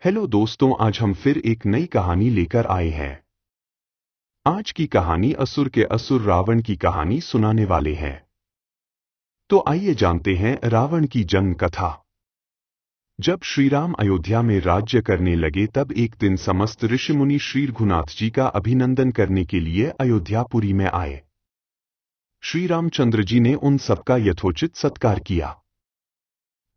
Hello दोस्तों, आज हम फिर एक नई कहानी लेकर आए हैं। आज की कहानी असुर के असुर रावण की कहानी सुनाने वाले हैं। तो आइए जानते हैं रावण की जन्म कथा। जब श्रीराम अयोध्या में राज्य करने लगे तब एक दिन समस्त ऋषिमुनि श्री रघुनाथ जी का अभिनंदन करने के लिए अयोध्यापुरी में आए। श्री रामचंद्र जी ने उन सबका यथोचित सत्कार किया।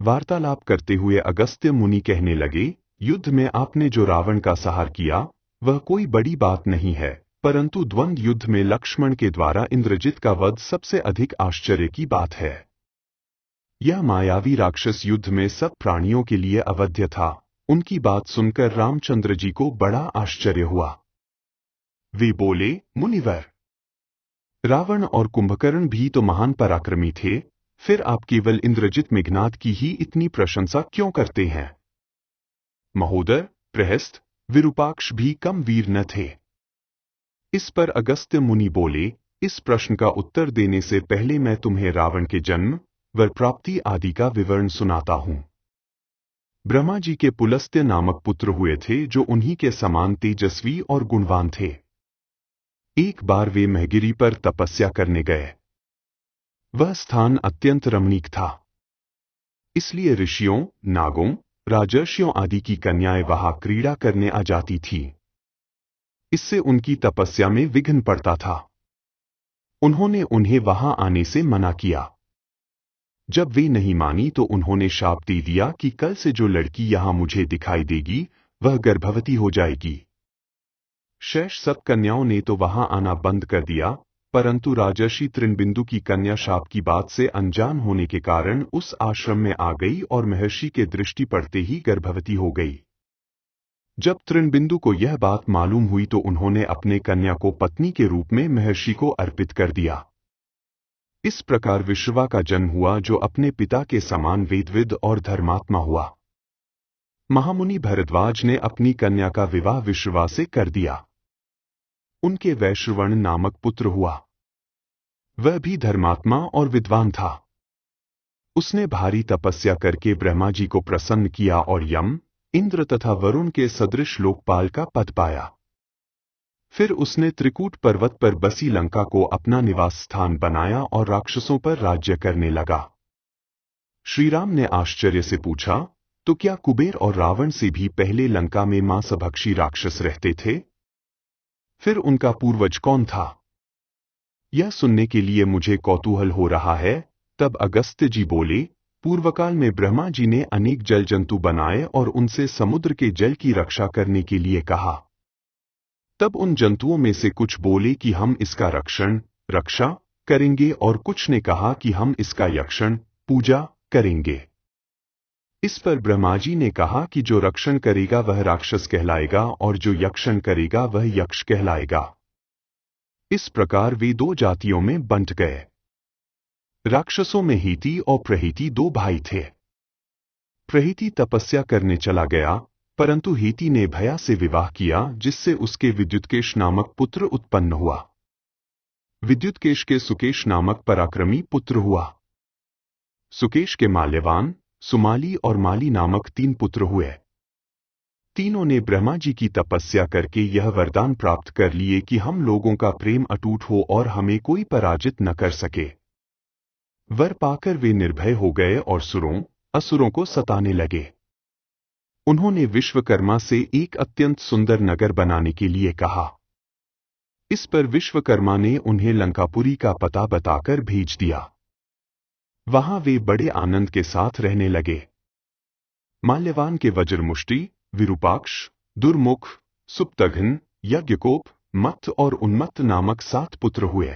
वार्तालाप करते हुए अगस्त्य मुनि कहने लगे, युद्ध में आपने जो रावण का संहार किया वह कोई बड़ी बात नहीं है, परंतु द्वंद्व युद्ध में लक्ष्मण के द्वारा इंद्रजित का वध सबसे अधिक आश्चर्य की बात है। यह मायावी राक्षस युद्ध में सब प्राणियों के लिए अवध्य था। उनकी बात सुनकर रामचंद्र जी को बड़ा आश्चर्य हुआ। वे बोले, मुनिवर, रावण और कुंभकर्ण भी तो महान पराक्रमी थे, फिर आप केवल इंद्रजित मेघनाद की ही इतनी प्रशंसा क्यों करते हैं? महोदय, प्रहस्त, विरूपाक्ष भी कम वीर न थे। इस पर अगस्त्य मुनि बोले, इस प्रश्न का उत्तर देने से पहले मैं तुम्हें रावण के जन्म, वर प्राप्ति आदि का विवरण सुनाता हूं। ब्रह्मा जी के पुलस्त्य नामक पुत्र हुए थे जो उन्हीं के समान तेजस्वी और गुणवान थे। एक बार वे महगिरी पर तपस्या करने गए। वह स्थान अत्यंत रमणीक था, इसलिए ऋषियों, नागों, राजर्षियों आदि की कन्याएं वहां क्रीड़ा करने आ जाती थीं। इससे उनकी तपस्या में विघ्न पड़ता था। उन्होंने उन्हें वहां आने से मना किया। जब वे नहीं मानी तो उन्होंने शाप दे दिया कि कल से जो लड़की यहां मुझे दिखाई देगी वह गर्भवती हो जाएगी। शेष सब कन्याओं ने तो वहां आना बंद कर दिया, परंतु राजर्षि तृणबिंदु की कन्या शाप की बात से अनजान होने के कारण उस आश्रम में आ गई और महर्षि के दृष्टि पड़ते ही गर्भवती हो गई। जब तृणबिंदु को यह बात मालूम हुई तो उन्होंने अपने कन्या को पत्नी के रूप में महर्षि को अर्पित कर दिया। इस प्रकार विश्रवा का जन्म हुआ, जो अपने पिता के समान वेदविद और धर्मात्मा हुआ। महामुनि भरद्वाज ने अपनी कन्या का विवाह विश्रवा से कर दिया। उनके वैश्रवण नामक पुत्र हुआ। वह भी धर्मात्मा और विद्वान था। उसने भारी तपस्या करके ब्रह्मा जी को प्रसन्न किया और यम, इंद्र तथा वरुण के सदृश लोकपाल का पद पाया। फिर उसने त्रिकूट पर्वत पर बसी लंका को अपना निवास स्थान बनाया और राक्षसों पर राज्य करने लगा। श्रीराम ने आश्चर्य से पूछा, तो क्या कुबेर और रावण से भी पहले लंका में मांसभक्षी राक्षस रहते थे? फिर उनका पूर्वज कौन था? यह सुनने के लिए मुझे कौतूहल हो रहा है। तब अगस्त्य जी बोले, पूर्वकाल में ब्रह्मा जी ने अनेक जल जंतु बनाए और उनसे समुद्र के जल की रक्षा करने के लिए कहा। तब उन जंतुओं में से कुछ बोले कि हम इसका रक्षा करेंगे, और कुछ ने कहा कि हम इसका यक्षण, पूजा करेंगे। इस पर ब्रह्मा जी ने कहा कि जो रक्षण करेगा वह राक्षस कहलाएगा और जो यक्षण करेगा वह यक्ष कहलाएगा। इस प्रकार वे दो जातियों में बंट गए। राक्षसों में हीति और प्रहीति दो भाई थे। प्रहीति तपस्या करने चला गया, परंतु हीति ने भया से विवाह किया, जिससे उसके विद्युत्केश नामक पुत्र उत्पन्न हुआ। विद्युत्केश के सुकेश नामक पराक्रमी पुत्र हुआ। सुकेश के माल्यवान, सुमाली और माली नामक 3 पुत्र हुए। तीनों ने ब्रह्मा जी की तपस्या करके यह वरदान प्राप्त कर लिए कि हम लोगों का प्रेम अटूट हो और हमें कोई पराजित न कर सके। वर पाकर वे निर्भय हो गए और असुरों को सताने लगे। उन्होंने विश्वकर्मा से एक अत्यंत सुंदर नगर बनाने के लिए कहा। इस पर विश्वकर्मा ने उन्हें लंकापुरी का पता बताकर भेज दिया। वहां वे बड़े आनंद के साथ रहने लगे। माल्यवान के वज्रमुष्टि, विरूपाक्ष, दुर्मुख, सुप्तघ्न, यज्ञकोप, मत्त और उन्मत्त नामक 7 पुत्र हुए।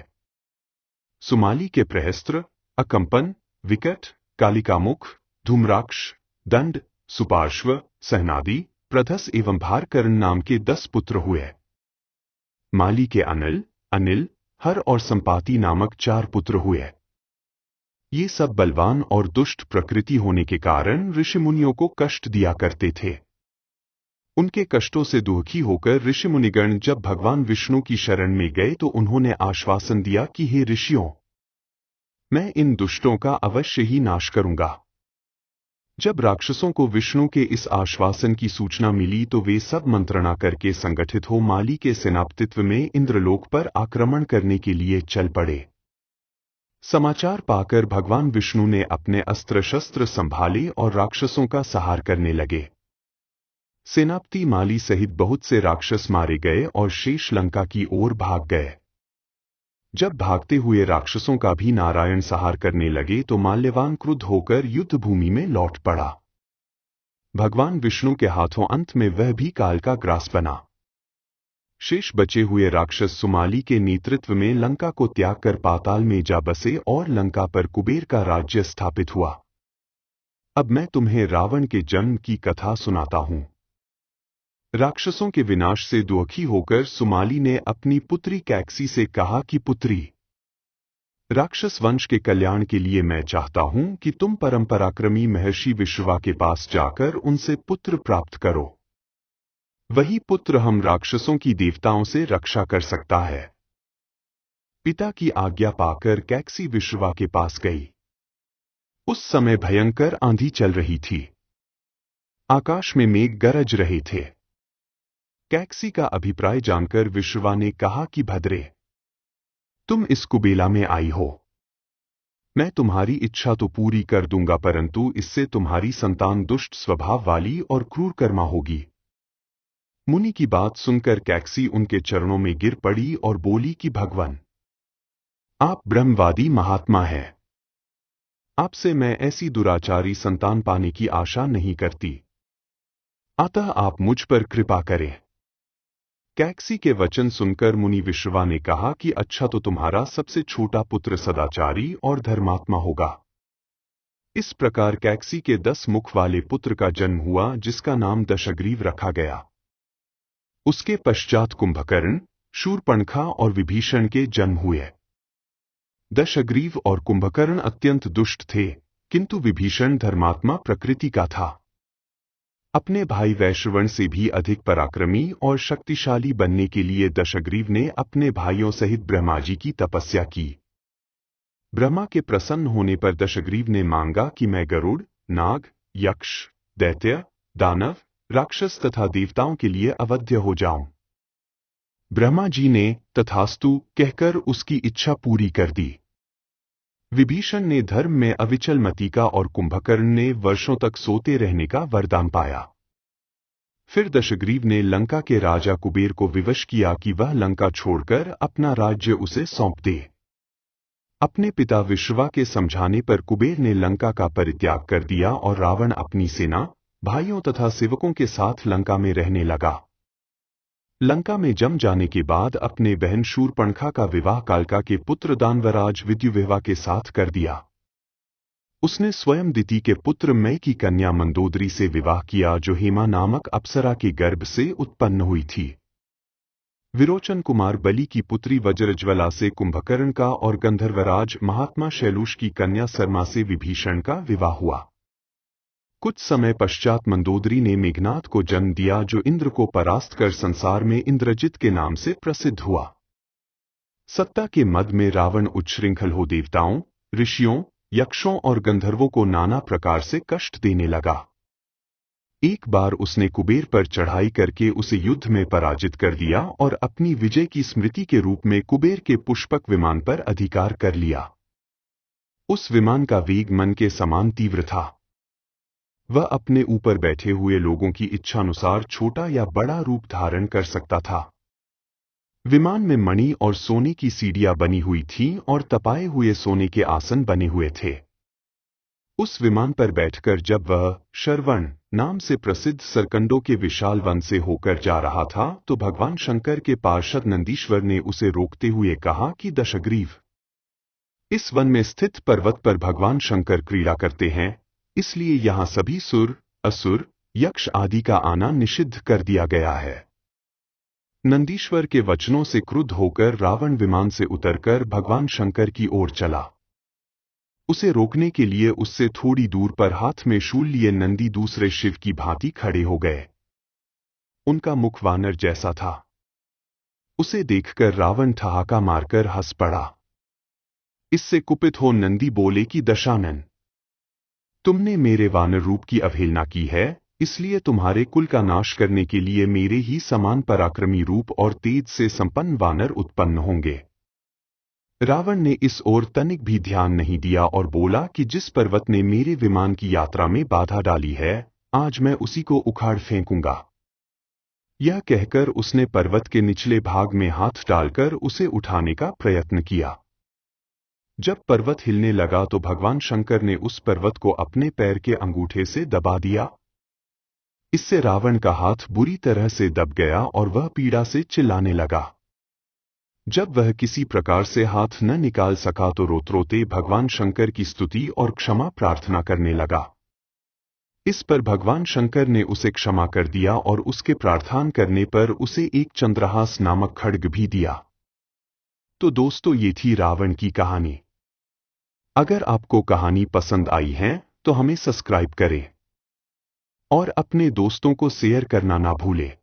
सुमाली के प्रहस्त्र, अकंपन, विकट, कालिकामुख, धूम्राक्ष, दंड, सुपार्श्व, सहनादि, प्रधस एवं भारकर्ण नाम के 10 पुत्र हुए। माली के अनिल, हर और संपाति नामक 4 पुत्र हुए। ये सब बलवान और दुष्ट प्रकृति होने के कारण ऋषिमुनियों को कष्ट दिया करते थे। उनके कष्टों से दुखी होकर ऋषिमुनिगण जब भगवान विष्णु की शरण में गए तो उन्होंने आश्वासन दिया कि हे ऋषियों, मैं इन दुष्टों का अवश्य ही नाश करूंगा। जब राक्षसों को विष्णु के इस आश्वासन की सूचना मिली तो वे सब मंत्रणा करके संगठित हो माली के सेनापतित्व में इंद्रलोक पर आक्रमण करने के लिए चल पड़े। समाचार पाकर भगवान विष्णु ने अपने अस्त्र शस्त्र संभाले और राक्षसों का संहार करने लगे। सेनापति माली सहित बहुत से राक्षस मारे गए और शेष लंका की ओर भाग गए। जब भागते हुए राक्षसों का भी नारायण संहार करने लगे तो माल्यवान क्रुद्ध होकर युद्ध भूमि में लौट पड़ा। भगवान विष्णु के हाथों अंत में वह भी काल का ग्रास बना। शेष बचे हुए राक्षस सुमाली के नेतृत्व में लंका को त्याग कर पाताल में जा बसे और लंका पर कुबेर का राज्य स्थापित हुआ। अब मैं तुम्हें रावण के जन्म की कथा सुनाता हूं। राक्षसों के विनाश से दुखी होकर सुमाली ने अपनी पुत्री कैकसी से कहा कि पुत्री, राक्षस वंश के कल्याण के लिए मैं चाहता हूं कि तुम परंपराक्रमी महर्षि विश्रवा के पास जाकर उनसे पुत्र प्राप्त करो। वही पुत्र हम राक्षसों की देवताओं से रक्षा कर सकता है। पिता की आज्ञा पाकर कैकसी विश्रवा के पास गई। उस समय भयंकर आंधी चल रही थी। आकाश में मेघ गरज रहे थे। कैकसी का अभिप्राय जानकर विश्रवा ने कहा कि भद्रे, तुम इस कुबेला में आई हो। मैं तुम्हारी इच्छा तो पूरी कर दूंगा, परंतु इससे तुम्हारी संतान दुष्ट स्वभाव वाली और क्रूर कर्मा होगी। मुनि की बात सुनकर कैकसी उनके चरणों में गिर पड़ी और बोली कि भगवान, आप ब्रह्मवादी महात्मा हैं। आपसे मैं ऐसी दुराचारी संतान पाने की आशा नहीं करती, अतः आप मुझ पर कृपा करें। कैकसी के वचन सुनकर मुनि विश्रवा ने कहा कि अच्छा, तो तुम्हारा सबसे छोटा पुत्र सदाचारी और धर्मात्मा होगा। इस प्रकार कैकसी के 10 मुख वाले पुत्र का जन्म हुआ, जिसका नाम दशग्रीव रखा गया। उसके पश्चात कुंभकर्ण, शूर्पणखा और विभीषण के जन्म हुए। दशग्रीव और कुंभकर्ण अत्यंत दुष्ट थे, किंतु विभीषण धर्मात्मा प्रकृति का था। अपने भाई वैश्रवण से भी अधिक पराक्रमी और शक्तिशाली बनने के लिए दशग्रीव ने अपने भाइयों सहित ब्रह्मा जी की तपस्या की। ब्रह्मा के प्रसन्न होने पर दशग्रीव ने मांगा कि मैं गरुड़, नाग, यक्ष, दैत्य, दानव, राक्षस तथा देवताओं के लिए अवध्य हो जाऊं। ब्रह्मा जी ने तथास्तु कहकर उसकी इच्छा पूरी कर दी। विभीषण ने धर्म में अविचल मति का और कुंभकर्ण ने वर्षों तक सोते रहने का वरदान पाया। फिर दशग्रीव ने लंका के राजा कुबेर को विवश किया कि वह लंका छोड़कर अपना राज्य उसे सौंप दे। अपने पिता विश्रवा के समझाने पर कुबेर ने लंका का परित्याग कर दिया और रावण अपनी सेना, भाइयों तथा सेवकों के साथ लंका में रहने लगा। लंका में जम जाने के बाद अपने बहन शूर्पणखा का विवाह कालका के पुत्र दानवराज विद्युविह्वा के साथ कर दिया। उसने स्वयं दिति के पुत्र मय की कन्या मंदोदरी से विवाह किया, जो हेमा नामक अप्सरा के गर्भ से उत्पन्न हुई थी। विरोचन कुमार बलि की पुत्री वज्रज्वला से कुंभकर्ण का और गंधर्वराज महात्मा शैलूष की कन्या सरमा से विभीषण का विवाह हुआ। कुछ समय पश्चात मंदोदरी ने मेघनाद को जन्म दिया, जो इंद्र को परास्त कर संसार में इंद्रजित के नाम से प्रसिद्ध हुआ। सत्ता के मद में रावण उच्छृंखल हो देवताओं, ऋषियों, यक्षों और गंधर्वों को नाना प्रकार से कष्ट देने लगा। एक बार उसने कुबेर पर चढ़ाई करके उसे युद्ध में पराजित कर दिया और अपनी विजय की स्मृति के रूप में कुबेर के पुष्पक विमान पर अधिकार कर लिया। उस विमान का वेग मन के समान तीव्र था। वह अपने ऊपर बैठे हुए लोगों की इच्छानुसार छोटा या बड़ा रूप धारण कर सकता था। विमान में मणि और सोने की सीढ़ियां बनी हुई थीं और तपाए हुए सोने के आसन बने हुए थे। उस विमान पर बैठकर जब वह शरवण नाम से प्रसिद्ध सरकंडों के विशाल वन से होकर जा रहा था, तो भगवान शंकर के पार्षद नंदीश्वर ने उसे रोकते हुए कहा कि दशग्रीव, इस वन में स्थित पर्वत पर भगवान शंकर क्रीड़ा करते हैं, इसलिए यहां सभी सुर, असुर, यक्ष आदि का आना निषिद्ध कर दिया गया है। नंदीश्वर के वचनों से क्रुद्ध होकर रावण विमान से उतरकर भगवान शंकर की ओर चला। उसे रोकने के लिए उससे थोड़ी दूर पर हाथ में शूल लिए नंदी दूसरे शिव की भांति खड़े हो गए। उनका मुख वानर जैसा था। उसे देखकर रावण ठहाका मारकर हंस पड़ा। इससे कुपित हो नंदी बोले कि दशानन, तुमने मेरे वानर रूप की अवहेलना की है, इसलिए तुम्हारे कुल का नाश करने के लिए मेरे ही समान पराक्रमी रूप और तेज से संपन्न वानर उत्पन्न होंगे। रावण ने इस ओर तनिक भी ध्यान नहीं दिया और बोला कि जिस पर्वत ने मेरे विमान की यात्रा में बाधा डाली है, आज मैं उसी को उखाड़ फेंकूंगा। यह कहकर उसने पर्वत के निचले भाग में हाथ डालकर उसे उठाने का प्रयत्न किया। जब पर्वत हिलने लगा तो भगवान शंकर ने उस पर्वत को अपने पैर के अंगूठे से दबा दिया। इससे रावण का हाथ बुरी तरह से दब गया और वह पीड़ा से चिल्लाने लगा। जब वह किसी प्रकार से हाथ न निकाल सका तो रोते रोते भगवान शंकर की स्तुति और क्षमा प्रार्थना करने लगा। इस पर भगवान शंकर ने उसे क्षमा कर दिया और उसके प्रार्थना करने पर उसे एक चंद्रहास नामक खड्ग भी दिया। तो दोस्तों, ये थी रावण की कहानी। अगर आपको कहानी पसंद आई है तो हमें सब्सक्राइब करें और अपने दोस्तों को शेयर करना ना भूलें।